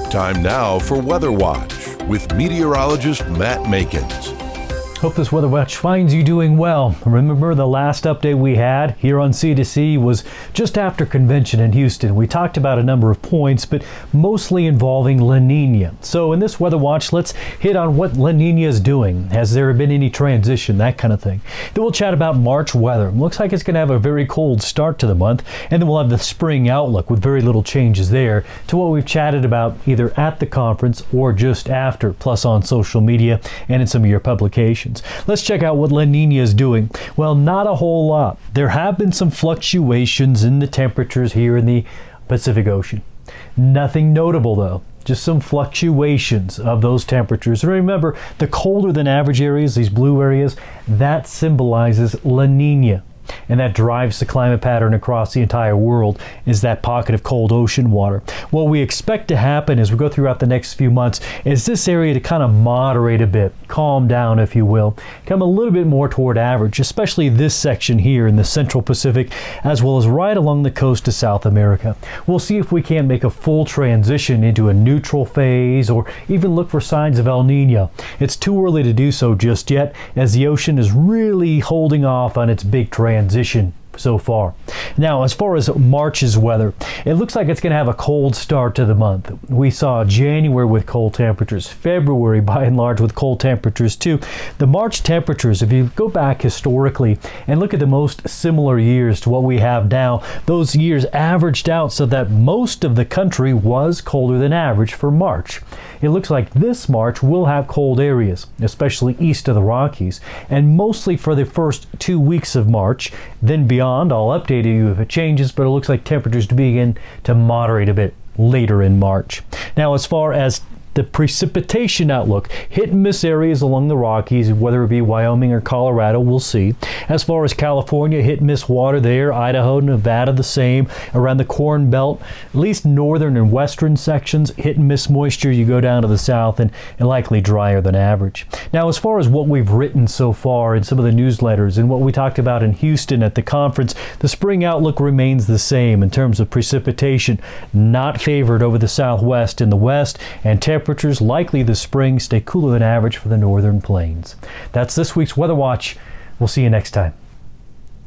Time now for Weather Watch with meteorologist Matt Makens. Hope this Weather Watch finds you doing well. Remember, the last update we had here on C2C was just after convention in Houston. We talked about a number of points, but mostly involving La Nina. So in this Weather Watch, let's hit on what La Nina is doing. Has there been any transition, that kind of thing. Then we'll chat about March weather. Looks like it's going to have a very cold start to the month, and then we'll have the spring outlook with very little changes there to what we've chatted about either at the conference or just after, plus on social media and in some of your publications. Let's check out what La Nina is doing. Well, not a whole lot. There have been some fluctuations in the temperatures here in the Pacific Ocean. Nothing notable though. Just some fluctuations of those temperatures. And remember, the colder than average areas, these blue areas, that symbolizes La Nina. And that drives the climate pattern across the entire world, is that pocket of cold ocean water. What we expect to happen as we go throughout the next few months is this area to kind of moderate a bit, calm down if you will, come a little bit more toward average, especially this section here in the central Pacific, as well as right along the coast of South America. We'll see if we can't make a full transition into a neutral phase or even look for signs of El Nino. It's too early to do so just yet, as the ocean is really holding off on its big transition so far. Now, as far as March's weather, it looks like it's going to have a cold start to the month. We saw January with cold temperatures, February by and large with cold temperatures too. The March temperatures, if you go back historically and look at the most similar years to what we have now, those years averaged out so that most of the country was colder than average for March. It looks like this March will have cold areas, especially east of the Rockies, and mostly for the first 2 weeks of March. Then beyond, I'll update you if it changes, but it looks like temperatures to begin to moderate a bit later in March. Now, as far as the precipitation outlook, hit and miss areas along the Rockies, whether it be Wyoming or Colorado, we'll see. As far as California, hit and miss water there, Idaho, Nevada, the same. Around the Corn Belt, at least northern and western sections, hit and miss moisture. You go down to the south and likely drier than average. Now, as far as what we've written so far in some of the newsletters and what we talked about in Houston at the conference, the spring outlook remains the same in terms of precipitation, not favored over the southwest and the west, and temperatures likely this spring stay cooler than average for the northern plains. That's this week's Weather Watch. We'll see you next time.